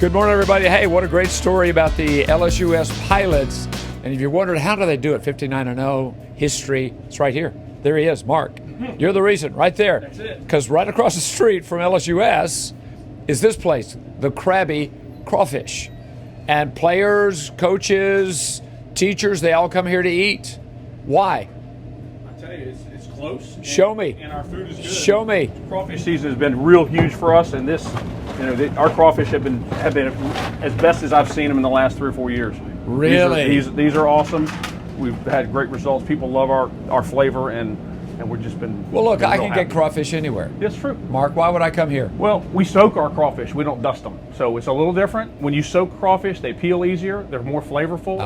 Good morning, everybody. Hey, what a great story about the LSUS pilots. And if you wondered, how do they do it? 59-0, history. It's right here. There he is, Mark. You're the reason, right there. That's it. Because right across the street from LSUS is this place, the Crabby Crawfish. And players, coaches, teachers, they all come here to eat. Why? I tell you, it's close. Show me. And our food is good. Show me. Crawfish season has been real huge for us, and this, our crawfish have been as best as I've seen them in the last 3 or 4 years. Really? These are awesome. We've had great results. People love our flavor, and we've just been. Well, look, been I real can happy. get crawfish anywhere. That's true. Mark, why would I come here? Well, we soak our crawfish. We don't dust them, so it's a little different. When you soak crawfish, they peel easier. They're more flavorful.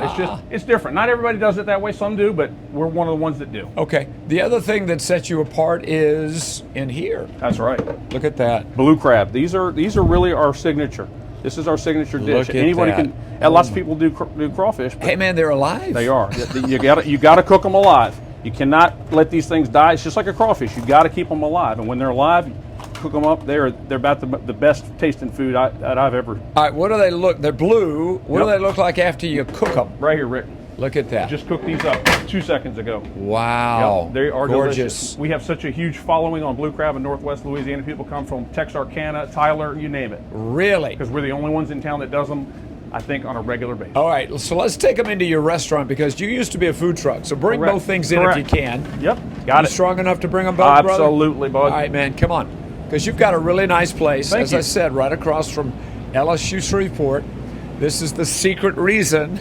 It's different. Not everybody does it that way. Some do, but we're one of the ones that do. Okay. The other thing that sets you apart is in here. That's right. Look at that. Blue crab. These are really our signature. This is our signature dish. Look at Anybody that. can. Lots of people do crawfish. But Hey, man, they're alive. they are. You got to cook them alive. You cannot let these things die. It's just like a crawfish. You got to keep them alive, and when they're alive, you cook them up. They're about the best tasting food that I've ever. All right, what do they look? They're blue. What do they look like after you cook them? Right here, Rick. Look at that. Just cooked these up 2 seconds ago. Wow. Yep, they are gorgeous. delicious. We have such a huge following on blue crab in Northwest Louisiana. People come from Texarkana, Tyler, you name it, Really? because we're the only ones in town that does them. I think on a regular basis. All right, so let's take them into your restaurant because you used to be a food truck. So bring Correct. both things in Correct. if you can. Yep, got You it. strong enough to bring them both, brother? Absolutely, bud. All right, man, come on. Because you've got a really nice place, Thank as you. I said, right across from LSU Shreveport. This is the secret reason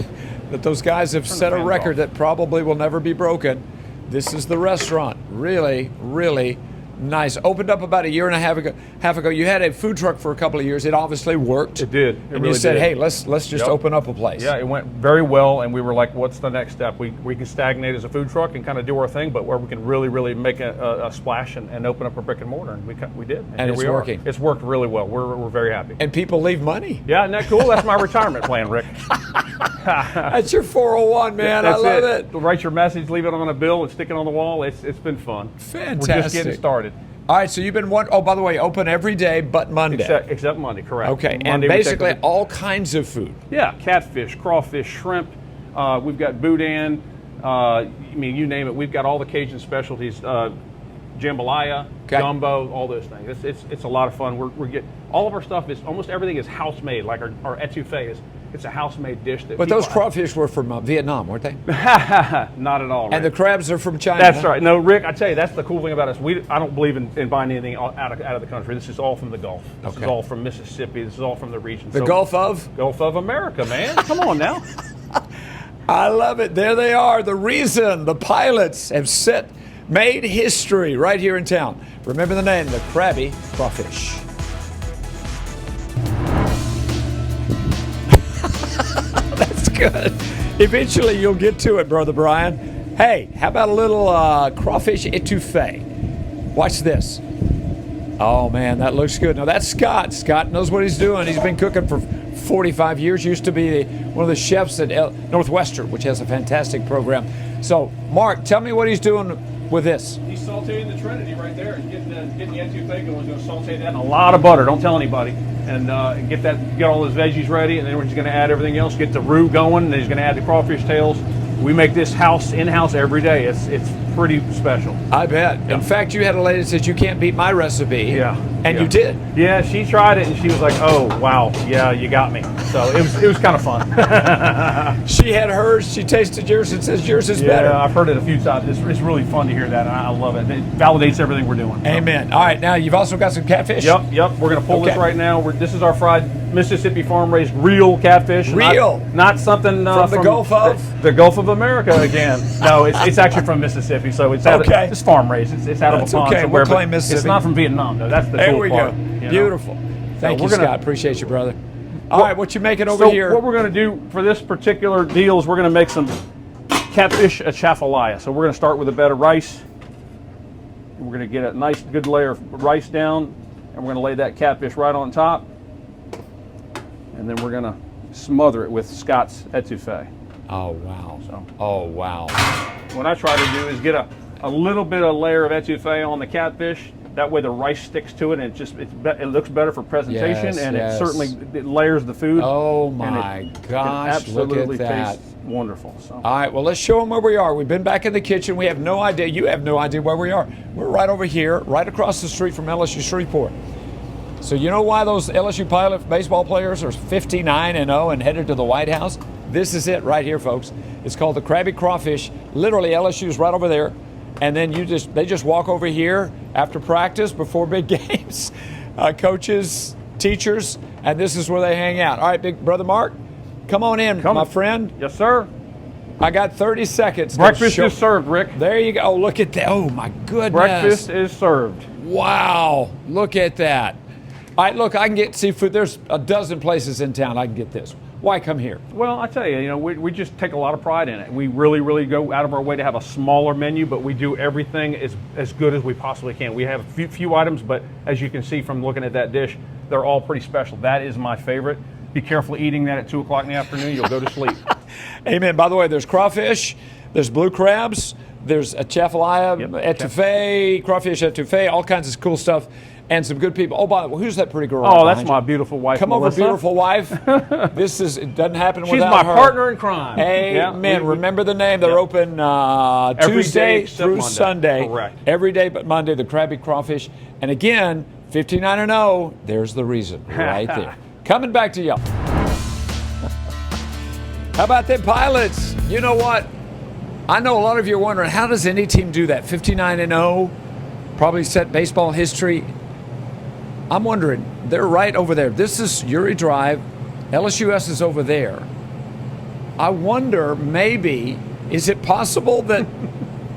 that those guys have set a fans record off. that probably will never be broken. This is the restaurant. Really, really nice. Opened up about a year and a half ago. You had a food truck for a couple of years. It obviously worked. It did. It And really you said, did. hey, let's just Yep. open up a place. Yeah, it went very well, and we were like, what's the next step? We can stagnate as a food truck and kind of do our thing, but where we can really make a splash and open up a brick and mortar, and we did. And here it's we are. working. It's worked really well. We're very happy. And people leave money. Yeah, isn't that cool? That's my retirement plan, Rick. That's your 401, man. That's I love it. Write your message, leave it on a bill, and stick it on the wall. It's been fun. Fantastic. We're just getting started. All right, so you've been oh, by the way, open every day but Monday. Except Monday, correct. Okay, and Monday we take basically them- all kinds of food. Yeah, catfish, crawfish, shrimp. We've got boudin. I mean, you name it. We've got all the Cajun specialties. Jambalaya, Okay. gumbo, all those things. It's a lot of fun. We're getting all of our stuff is almost everything is house made. Like our etouffee is. It's a house made dish that. But people those crawfish were from Vietnam, weren't they? Not at all. Rick. And the crabs are from China. That's right. No, Rick, I tell you, that's the cool thing about us. I don't believe in buying anything out of the country. This is all from the Gulf. This Okay. is all from Mississippi. This is all from the region. The Gulf of? Gulf of America, man. Come on now. I love it. There they are. The reason the pilots have made history right here in town. Remember the name, the Crabby Crawfish. That's good. Eventually you'll get to it, Brother Brian. Hey, how about a little crawfish etouffee? Watch this. Oh, man, that looks good. Now, that's Scott. Scott knows what he's doing. He's been cooking for 45 years. Used to be one of the chefs at Northwestern, which has a fantastic program. So, Mark, tell me what he's doing with this. He's sauteing the Trinity right there and getting the etouffee going. He's going to saute that in a lot of butter. Don't tell anybody. And get all his veggies ready. And then we're just going to add everything else. Get the roux going. And then he's going to add the crawfish tails. We make this in-house every day. It's pretty special. I bet. In fact, you had a lady that said you can't beat my recipe. Yeah. And Yeah. you did. Yeah, she tried it and she was like, "Oh, wow, yeah, you got me." So it was kind of fun. She had hers. She tasted yours and says yours is better. Yeah, I've heard it a few times. It's really fun to hear that, and I love it. It validates everything we're doing. Amen. All right, now you've also got some catfish. Yep. We're gonna pull this Okay. right now. This is our fried Mississippi farm-raised real catfish. Real? not something From the Gulf of? the Gulf of America again. No, it's actually from Mississippi, so it's Okay. it's farm-raised. It's out That's of a pond okay. somewhere. We'll claim but Mississippi. It's not from Vietnam, though. That's the There cool we part. go. you know? Beautiful. Thank you, we're gonna- Scott. Appreciate you, brother. All right, what you making over So here? what we're going to do for this particular deal is we're going to make some catfish atchafalaya. So we're going to start with a bed of rice. And we're going to get a nice, good layer of rice down, and we're going to lay that catfish right on top. And then we're going to smother it with Scott's etouffee. Oh, wow. So Oh, wow. what I try to do is get a little bit of layer of etouffee on the catfish, That way the rice sticks to it, and it looks better for presentation, Yes, and yes. it layers the food. Oh and my it gosh, look absolutely at that. tastes wonderful. So. All right, well, let's show them where we are. We've been back in the kitchen. We have no idea. You have no idea where we are. We're right over here, right across the street from LSU Shreveport. So you know why those LSU Pilot baseball players are 59-0 and headed to the White House? This is it right here, folks. It's called the Crabby Crawfish. Literally, LSU's right over there. And then they just walk over here after practice, before big games. Coaches, teachers, and this is where they hang out. All right, big brother Mark, come on in, my friend. Yes, sir. I got 30 seconds. Breakfast is served, Rick. There you go. Oh, look at that. Oh, my goodness. Breakfast is served. Wow. Look at that. All right, look, I can get seafood. There's a dozen places in town I can get this. Why come here? Well, I tell you, we just take a lot of pride in it. We really, really go out of our way to have a smaller menu, but we do everything as good as we possibly can. We have a few items, but as you can see from looking at that dish, they're all pretty special. That is my favorite. Be careful eating that at 2 o'clock in the afternoon. You'll go to sleep. Amen. By the way, there's crawfish, there's blue crabs, there's a chafalaya, etouffee, crawfish etouffee, all kinds of cool stuff. And some good people. Oh, by the way, who's that pretty girl? Oh, that's my beautiful wife, Come Melissa. over, beautiful wife. It doesn't happen She's without her. She's my partner in crime. Amen. Yeah, Remember the name. They're open Tuesday through Monday. Sunday. Correct. Every day but Monday, the Crabby Crawfish. And again, 59-0, there's the reason right there. Coming back to y'all. How about them Pilots? You know what? I know a lot of you are wondering, how does any team do that? 59-0, probably set baseball history. I'm wondering, they're right over there. This is Uri Drive. LSUS is over there. I wonder, maybe, is it possible that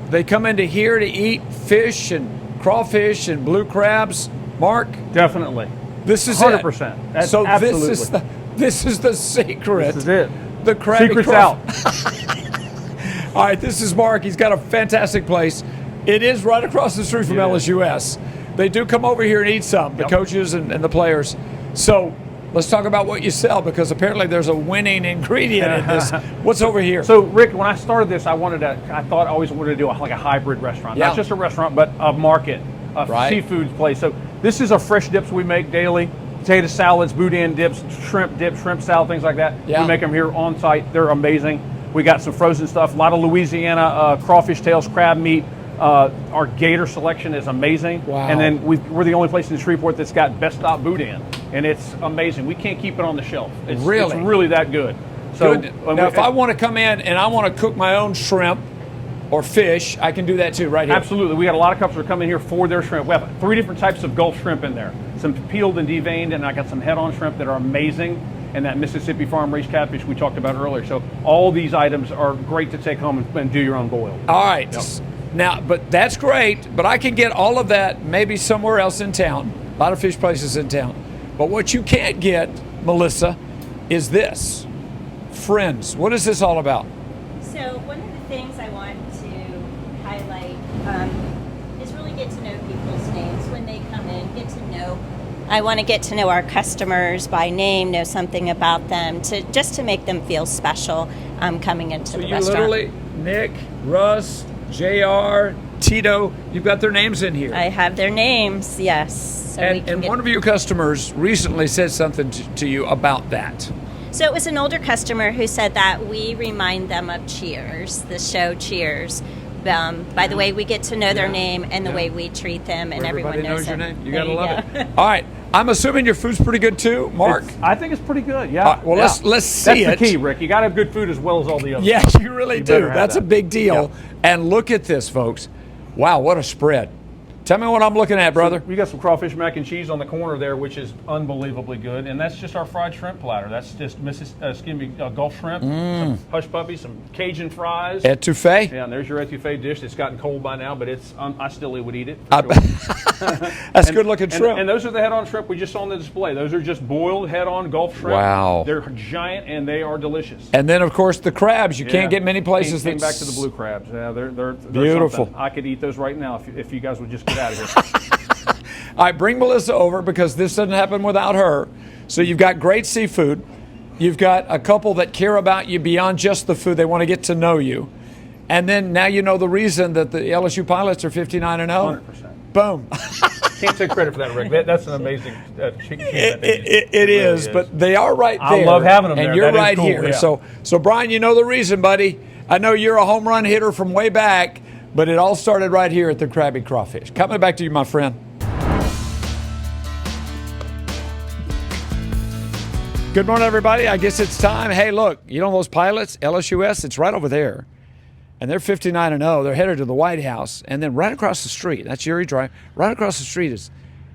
they come into here to eat fish and crawfish and blue crabs? Mark? Definitely. This is 100%. That's so absolutely. this is the secret. This is it. The Crabby Secret's out. All right, this is Mark. He's got a fantastic place. It is right across the street from LSUS. They do come over here and eat some, the coaches and the players. So let's talk about what you sell, because apparently there's a winning ingredient in this. What's over here? So, Rick, when I started this, I always wanted to do like a hybrid restaurant. Not just a restaurant, but a market, a seafood place. So this is our fresh dips we make daily. Potato salads, boudin dips, shrimp salad, things like that. Yeah. We make them here on site. They're amazing. We got some frozen stuff, a lot of Louisiana crawfish tails, crab meat. Our gator selection is amazing. Wow. And then we're the only place in Shreveport that's got best stop boudin, and it's amazing. We can't keep it on the shelf. It's really that good. So now, if I want to come in and I want to cook my own shrimp or fish, I can do that too, right here. Absolutely. We got a lot of customers coming here for their shrimp. We have 3 different types of Gulf shrimp in there. Some peeled and deveined, and I got some head-on shrimp that are amazing, and that Mississippi farm-raised catfish we talked about earlier. So all these items are great to take home and do your own boil. All right. Yep. Now, but that's great, but I can get all of that maybe somewhere else in town. A lot of fish places in town. But what you can't get, Melissa, is this. Friends. What is this all about? So one of the things I want to highlight is really get to know people's names when they come in, get to know. I want to get to know our customers by name, know something about them, just to make them feel special coming into the restaurant. So you literally, Nick, Russ, JR, Tito, you've got their names in here. I have their names, yes. So and one of your customers recently said something to you about that. So it was an older customer who said that we remind them of Cheers, the show Cheers. By the way we get to know their name and the way we treat them, and everyone knows your them. name. You gotta love it. All right, I'm assuming your food's pretty good too, Mark. I think it's pretty good. Yeah. Well, let's see it. That's the key, Rick. You got to have good food as well as all the others. Yeah, you really do. That's a big deal. Yeah. And look at this, folks. Wow, what a spread. Tell me what I'm looking at, brother. So we got some crawfish mac and cheese on the corner there, which is unbelievably good, and that's just our fried shrimp platter. That's just Gulf shrimp, some hush puppies, some Cajun fries, etouffee. Yeah, and there's your etouffee dish. It's gotten cold by now, but it's I still would eat it. That's good looking shrimp. And those are the head-on shrimp we just saw on the display. Those are just boiled head-on Gulf shrimp. Wow, they're giant and they are delicious. And then of course the crabs. You can't get many places. Came back to the blue crabs. Yeah, they're beautiful. Something. I could eat those right now if you guys would just get out of here. All right, bring Melissa over, because this doesn't happen without her. So you've got great seafood. You've got a couple that care about you beyond just the food. They want to get to know you. And then now you know the reason that the LSU Pilots are 59-0. 100%. Boom. Can't take credit for that, Rick. That's an amazing chicken. It is, but they are right there. I love having them and there. you're That is right cool, here. yeah. So Brian, you know the reason, buddy. I know you're a home run hitter from way back, but it all started right here at the Crabby Crawfish. Coming back to you, my friend. Good morning, everybody. I guess it's time. Hey, look, you know those pilots, LSUS? It's right over there. And they're 59-0. They're headed to the White House. And then right across the street, that's Uri Drive, right across the street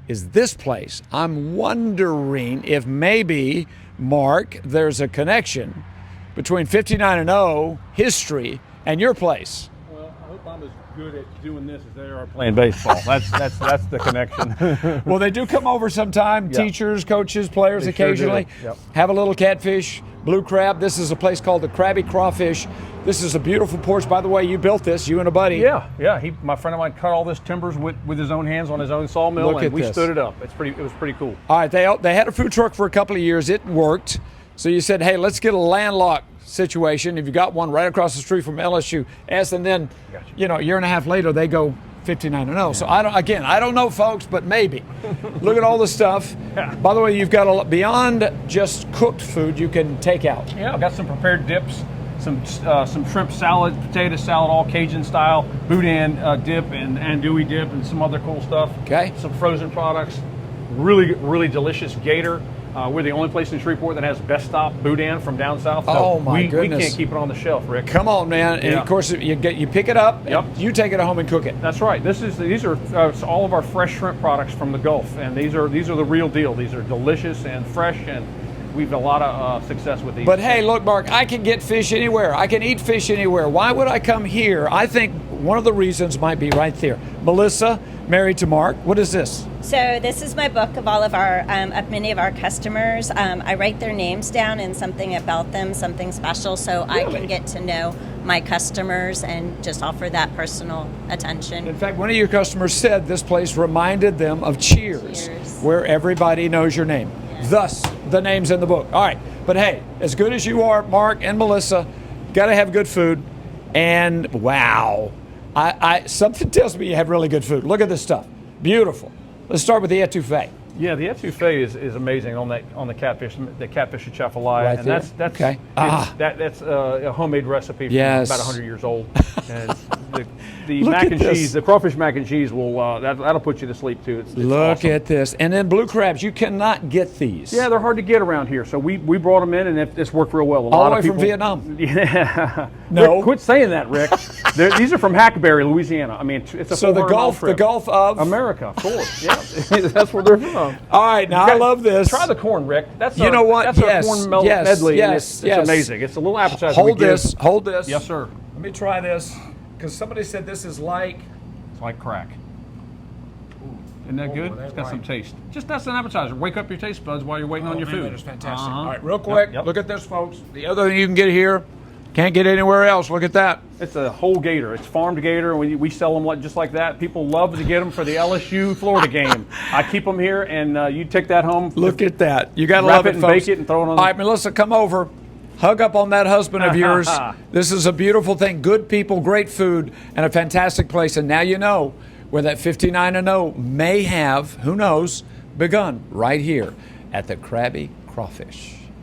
is this place. I'm wondering if maybe, Mark, there's a connection between 59-0 history and your place. Well, I hope I'm as good at doing this as they are playing baseball. That's the connection. Well, they do come over sometime, Yeah. teachers, coaches, players They sure do. occasionally. Yep. Have a little catfish, blue crab. This is a place called the Crabby Crawfish. This is a beautiful porch. By the way, you built this, you and a buddy. Yeah. My friend of mine cut all this timbers with his own hands on his own sawmill, Look and at we this. stood it up. It was pretty cool. All right, they had a food truck for a couple of years. It worked. So you said, hey, let's get a landlocked situation. If you got one right across the street from LSUS, and then, Gotcha. a year and a half later, they go 59-0. So I don't know, folks, but maybe. Look at all the stuff. Yeah. By the way, you've got beyond just cooked food you can take out. Yeah, I've got some prepared dips, some shrimp salad, potato salad, all Cajun style, boudin dip and andouille dip, and some other cool stuff. Okay. Some frozen products. Really, really delicious gator. We're the only place in Shreveport that has best stop boudin from down south. So Oh, my we goodness. can't keep it on the shelf, Rick. Come on, man. And Yeah. of course, you pick it up, Yep. and you take it home and cook it. That's right. These are all of our fresh shrimp products from the Gulf, and these are the real deal. These are delicious and fresh, and we've had a lot of success with these. But hey, look, Mark, I can get fish anywhere. I can eat fish anywhere. Why would I come here? I think one of the reasons might be right there. Melissa, married to Mark. What is this? So this is my book of all of our, of many of our customers. I write their names down and something about them, something special, so I Really? can get to know my customers and just offer that personal attention. In fact, one of your customers said this place reminded them of Cheers, Cheers. where everybody knows your name. Yes. Thus, the name's in the book. All right. But hey, as good as you are, Mark and Melissa, got to have good food. And wow, I something tells me you have really good food. Look at this stuff. Beautiful. Let's start with the etouffee. Yeah, the etouffee is amazing on the catfish atchafalaya, Right and there. that's Okay. that's a homemade recipe from Yes. about 100 years old. And the Look mac at and this. cheese, the crawfish mac and cheese will that'll put you to sleep too. It's Look awesome. at this. And then blue crabs, you cannot get these. Yeah, they're hard to get around here, so we brought them in, and it's worked real well. A All lot the way of from people, Vietnam. Yeah. No. Rick, quit saying that, Rick. These are from Hackberry, Louisiana. I mean, it's a So the 400 mile Gulf, trip. the Gulf of America, of course. Yeah, that's where they're from. All right, now I love this. Try the corn, Rick. That's You know what? That's Yes, our corn yes, medley, and yes, it's yes. amazing. It's a little appetizer. Hold we give. this. Hold this. Yes, sir. Let me try this because somebody said this is like. It's like crack. Isn't that good? that's It's got some right. taste. Just that's an appetizer. Wake up your taste buds while you're waiting on your food. That is fantastic. Uh-huh. All right, real quick, Yep. look at this, folks. The other thing you can get here, can't get anywhere else. Look at that. It's a whole gator. It's farmed gator. We sell them just like that. People love to get them for the LSU Florida game. I keep them here, and you take that home. Look at that. You got to Wrap love it it, and folks. bake it and throw it on All the- right, Melissa, come over. Hug up on that husband of yours. This is a beautiful thing. Good people, great food, and a fantastic place. And now you know where that 59-0 may have, who knows, begun right here at the Crabby Crawfish.